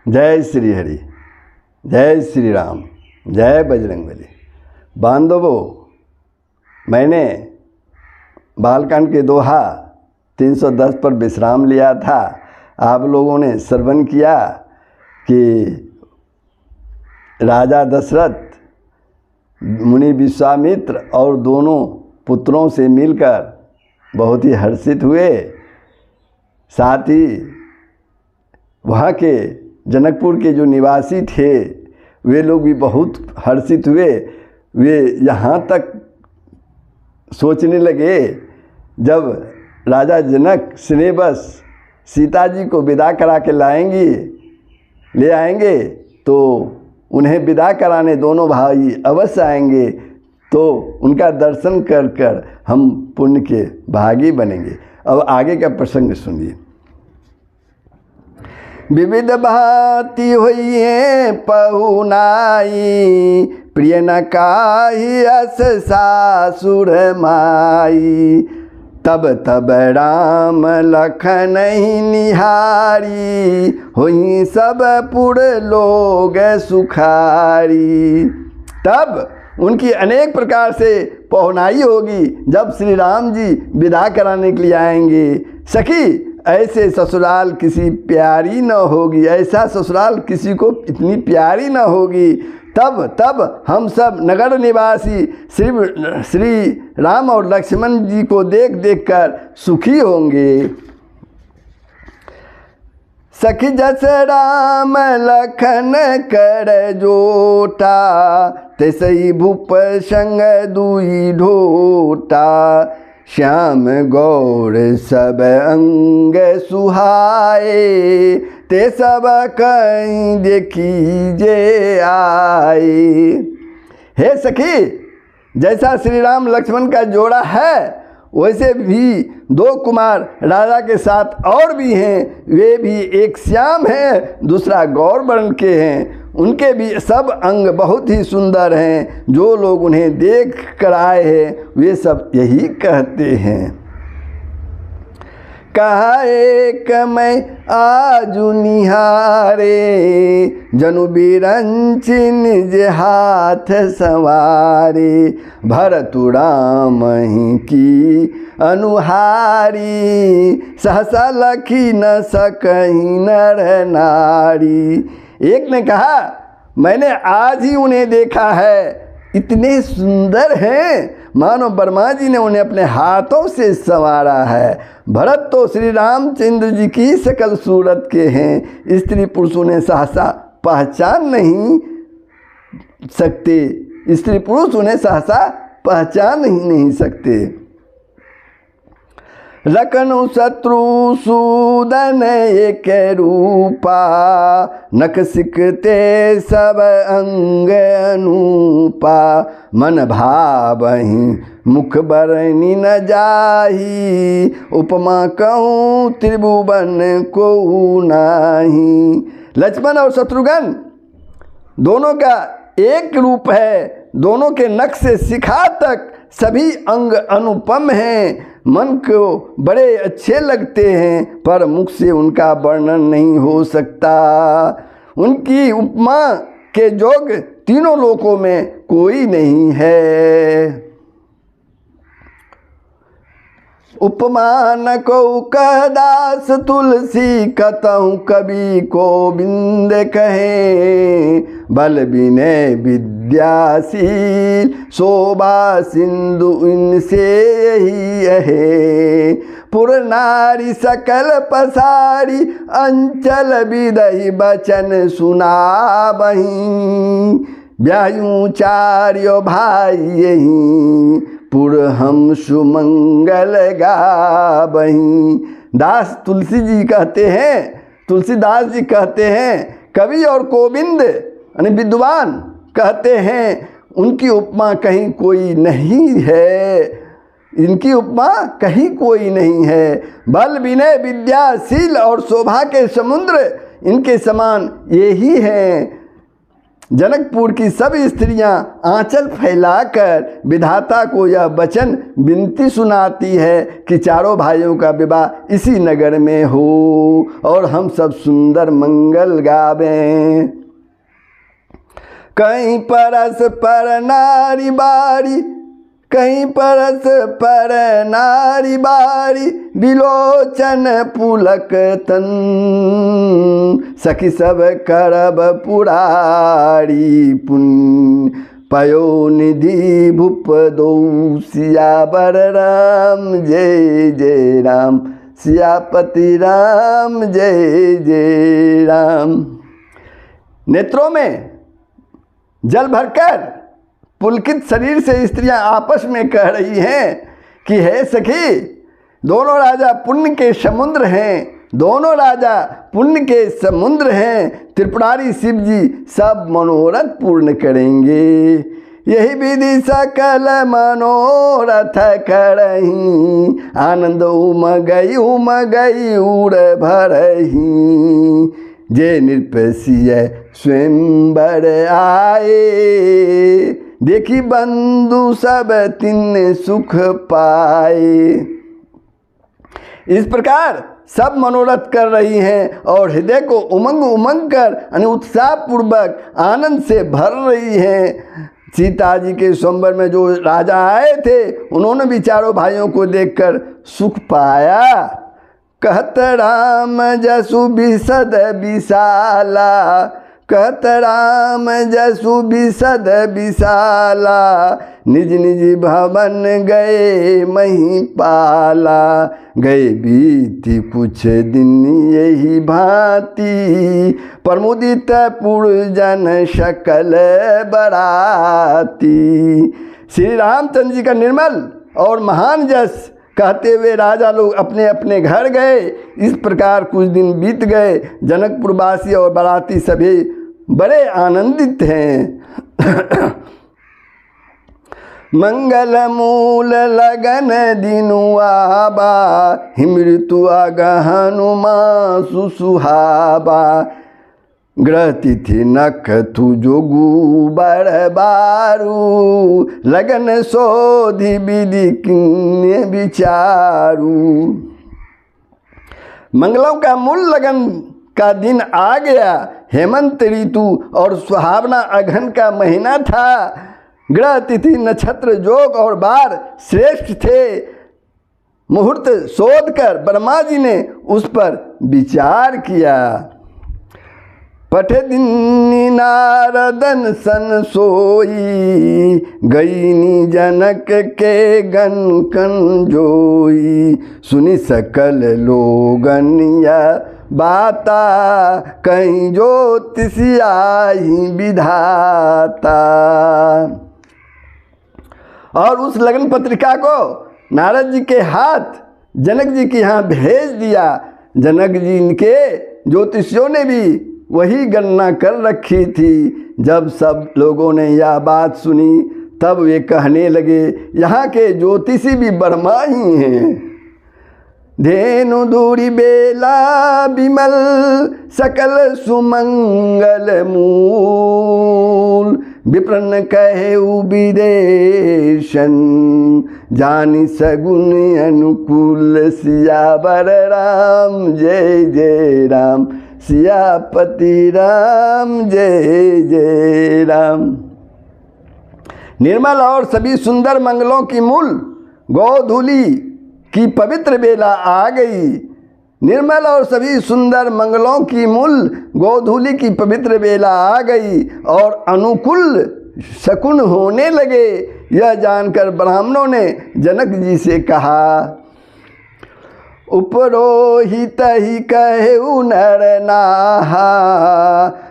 जय श्री हरि, जय श्री राम, जय बजरंगबली। बांधवों, मैंने बालकांड के दोहा 310 पर विश्राम लिया था। आप लोगों ने श्रवण किया कि राजा दशरथ मुनि विश्वामित्र और दोनों पुत्रों से मिलकर बहुत ही हर्षित हुए। साथ ही वहाँ के जनकपुर के जो निवासी थे वे लोग भी बहुत हर्षित हुए। वे यहाँ तक सोचने लगे, जब राजा जनक स्नेहवश सीता जी को विदा करा के ले आएंगे तो उन्हें विदा कराने दोनों भाई अवश्य आएंगे, तो उनका दर्शन कर कर हम पुण्य के भागी बनेंगे। अब आगे का प्रसंग सुनिए। विविध भांति होइए पहुनाई, प्रिय न काहि अस सासुर माई। तब तब राम लखन ही निहारी, होई सब पुर लोग सुखारी। तब उनकी अनेक प्रकार से पहुनाई होगी जब श्री राम जी विदा कराने के लिए आएंगे। सखी, ऐसे ससुराल किसी प्यारी न होगी, ऐसा ससुराल किसी को इतनी प्यारी न होगी। तब हम सब नगर निवासी श्री राम और लक्ष्मण जी को देख कर सुखी होंगे। सखी जस राम लखन कर जोटा, तैसई भूप संग दुई ढोटा। श्याम गौर सब अंग सुहाए, ते सब कहीं देखीजे आए। हे सखी, जैसा श्री राम लक्ष्मण का जोड़ा है वैसे भी दो कुमार राजा के साथ और भी हैं। वे भी एक श्याम है, दूसरा गौर वर्ण के हैं। उनके भी सब अंग बहुत ही सुंदर हैं। जो लोग उन्हें देख कर आए हैं वे सब यही कहते हैं। कहा एक मैं आजु निहारे, जनु बिरंचि निज हाथ संवारे। भरतु राम ही की अनुहारी, सहसा लखी न सकहीं नर नारी। एक ने कहा, मैंने आज ही उन्हें देखा है, इतने सुंदर हैं मानो ब्रह्मा जी ने उन्हें अपने हाथों से संवारा है। भरत तो श्री रामचंद्र जी की सकल सूरत के हैं, स्त्री पुरुष उन्हें सहसा पहचान नहीं सकते। स्त्री पुरुष उन्हें सहसा पहचान ही नहीं सकते। लखनु शत्रु सूदन एक रूपा, नख सिकते सब अंग अनूपा। मन भावहि मुख बरनी न जाही, उपमा कहूँ त्रिभुवन को नाही। लक्ष्मण और शत्रुघ्न दोनों का एक रूप है, दोनों के नख से शिखा तक सभी अंग अनुपम हैं। मन को बड़े अच्छे लगते हैं, पर मुख से उनका वर्णन नहीं हो सकता। उनकी उपमा के जोग तीनों लोकों में कोई नहीं है। उपमान को कदास तुलसी, कतहु कवि को बिंद कहे। बल विनय विद्याशील शोभा सिंधु इनसे यही है। पुर नारी सकल पसारी, अंचल विदहि बचन सुनाबहि। ब्याहूं चार्यो भाई यही, पुर हम सुमंगल गाबहीं। दास तुलसी जी कहते हैं, तुलसीदास जी कहते हैं, कवि और गोविंद यानी विद्वान कहते हैं, उनकी उपमा कहीं कोई नहीं है, इनकी उपमा कहीं कोई नहीं है। बल विनय विद्याशील और शोभा के समुद्र इनके समान यही हैं। जनकपुर की सब स्त्रियां आंचल फैलाकर विधाता को यह वचन विनती सुनाती है कि चारों भाइयों का विवाह इसी नगर में हो और हम सब सुंदर मंगल गावें। कहीं परस पर नारी बारी, कहीं परस पर नारी बारी, बिलोचन पुलक तन, सखी सब करब पुरारी, पुण्य पयो निधि भूप दो, सियावर राम जय जय राम, सियापति राम जय जय राम। नेत्रों में जल भरकर पुलकित शरीर से स्त्रियां आपस में कह रही हैं कि हे सखी, दोनों राजा पुण्य के समुद्र हैं, दोनों राजा पुण्य के समुद्र हैं, त्रिपुरारी शिव जी सब मनोरथ पूर्ण करेंगे। यही विधि सकल मनोरथ करही, आनंद उमगई उर भरही, जे नृपसिय स्वयंवर आए, देखी बंधु सब तिन सुख पाए। इस प्रकार सब मनोरथ कर रही हैं और हृदय को उमंग उमंग कर उत्साह पूर्वक आनंद से भर रही हैं। सीता जी के स्वयंवर में जो राजा आए थे उन्होंने भी चारों भाइयों को देखकर सुख पाया। कहत राम जसु बिसद विशाला, कहत राम जसु बिसद विशाला, निज निज भवन गए महिपाला, गए बीती कुछ दिन यही भांति, प्रमुदित पुरजन सकल बराती। श्री रामचंद्र जी का निर्मल और महान जस कहते हुए राजा लोग अपने अपने घर गए। इस प्रकार कुछ दिन बीत गए। जनकपुरवासी और बाराती सभी बड़े आनंदित हैं। मंगल मूल लगन दिनु आबा, मृत्यु गहनुमा सुसुहाबा, ग्रह तिथि नख थु जोगु बर बारू, लगन सोधि विधि किन्ने विचारू। मंगलों का मूल लगन का दिन आ गया। हेमंत ऋतु और सुहावना अघन का महीना था। ग्रह तिथि नक्षत्र जोग और बार श्रेष्ठ थे। मुहूर्त शोध कर ब्रह्मा जी ने उस पर विचार किया। पठे दिन्नी नारदन सन सोई, गईनी जनक के गन कन जोई, सुनि सकल लोगनिया बाता, कहीं ज्योतिषी आई विधाता। और उस लगन पत्रिका को नारद जी के हाथ जनक जी के यहाँ भेज दिया। जनक जी के ज्योतिषियों ने भी वही गणना कर रखी थी। जब सब लोगों ने यह बात सुनी तब वे कहने लगे, यहाँ के ज्योतिषी भी ब्रह्मा ही हैं। धेनु दूरी बेला विमल, सकल सुमंगल मूल, विप्रन कहे विदेशन, जानि सगुन अनुकूल, सियावर राम जय जय राम, सियापति राम जय जय राम। निर्मल और सभी सुंदर मंगलों की मूल गोधूली की पवित्र बेला आ गई। निर्मल और सभी सुंदर मंगलों की मूल गोधूली की पवित्र बेला आ गई और अनुकूल शकुन होने लगे। यह जानकर ब्राह्मणों ने जनक जी से कहा, उपरोहित ही कहु नर नाहा,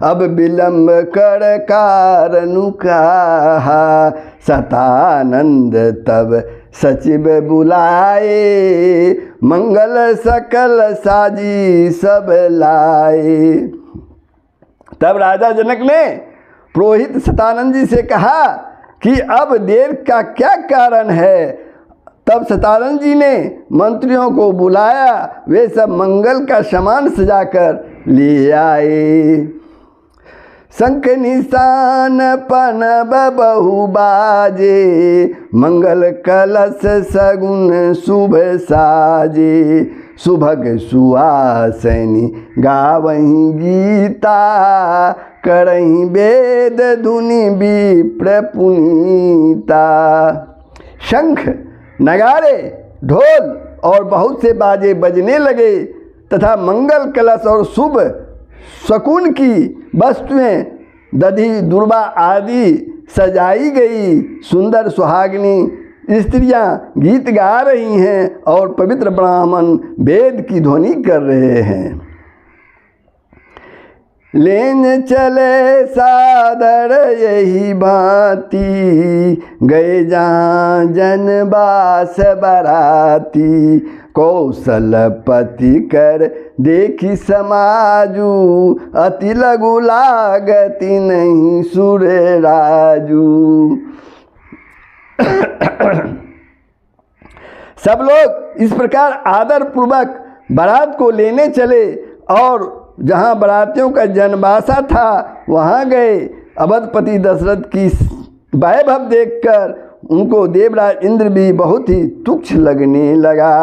अब विलंब कर कारनु कहा, सतानंद तब सचिव बुलाए, मंगल सकल साजी सब लाए। तब राजा जनक ने पुरोहित सतानंद जी से कहा कि अब देर का क्या कारण है। तब सतानंद जी ने मंत्रियों को बुलाया। वे सब मंगल का सामान सजाकर ले आए। शंख निशान पनब बहु बाजे, मंगल कलश सगुन शुभ साजे। सुभग सुहासनी गावहीं गीता, करहीं वेद धुनि विप्र पुनीता। शंख, नगाड़े, ढोल और बहुत से बाजे बजने लगे तथा मंगल कलश और शुभ शकुन की वस्तुएं दधी दुर्वा आदि सजाई गई। सुंदर सुहागिनी स्त्रियां गीत गा रही हैं और पवित्र ब्राह्मण वेद की ध्वनि कर रहे हैं। लेन चले सादर यही भांति, गए जहाँ जनबास बराती। कौशलपति कर देखी समाजू, अति लघु लागति नहीं सुर राजू। सब लोग इस प्रकार आदर पूर्वक बारात को लेने चले और जहाँ बारातियों का जनवासा था वहाँ गए। अवधपति दशरथ की वैभव देखकर उनको देवराज इंद्र भी बहुत ही तुच्छ लगने लगा।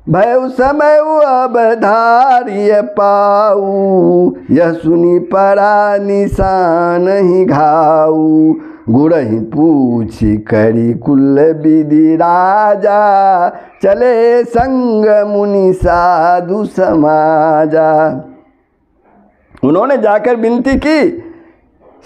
भय समय अब धार्य पाऊ, यह सुनी पड़ा निशान ही घाऊ। गुरहि पूछी करी कुल विधि राजा, चले संग मुनि साधु समाजा। उन्होंने जाकर विनती की,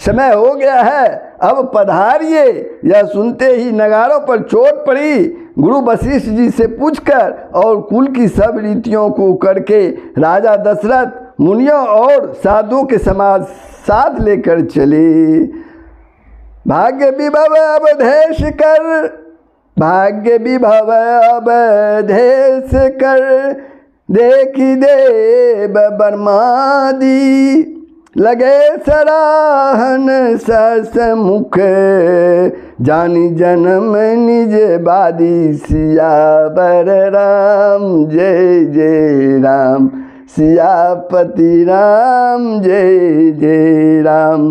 समय हो गया है, अब पधारिए। यह सुनते ही नगारों पर चोट पड़ी। गुरु वशिष्ठ जी से पूछकर और कुल की सब रीतियों को करके राजा दशरथ मुनियों और साधुओं के समाज साथ लेकर चले। भाग्य विभव अवधेश कर, भाग्य विभव अवधेश कर, देखी देव बर्मादी। लगे सराहन ससमुख, जानी जन्म निज बादी। सियावर राम जय जय राम, सियापति राम जय जय राम।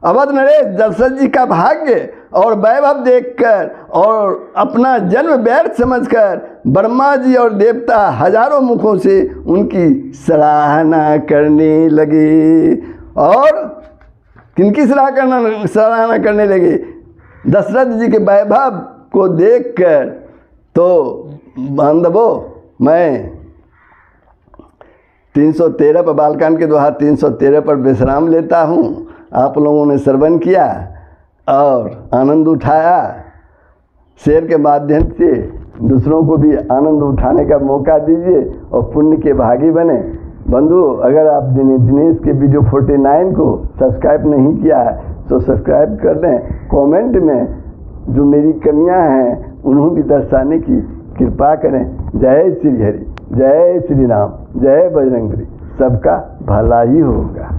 अवध नरेश दशरथ जी का भाग्य और वैभव देखकर और अपना जन्म व्यर्थ समझकर ब्रह्मा जी और देवता हजारों मुखों से उनकी सराहना करने लगे। और किनकी सराहना करने लगे? दशरथ जी के वैभव को देखकर। तो बांधवों, मैं 313 पर बालकांड के द्वारा 313 पर विश्राम लेता हूँ। आप लोगों ने श्रवण किया और आनंद उठाया। शेयर के माध्यम से दूसरों को भी आनंद उठाने का मौका दीजिए और पुण्य के भागी बने। बंधु, अगर आप दिनेश के वीडियो 49 को सब्सक्राइब नहीं किया है तो सब्सक्राइब कर दें। कमेंट में जो मेरी कमियां हैं उन्हें भी दर्शाने की कृपा करें। जय श्री हरि, जय श्री राम, जय बजरंगबली। सबका भला ही होगा।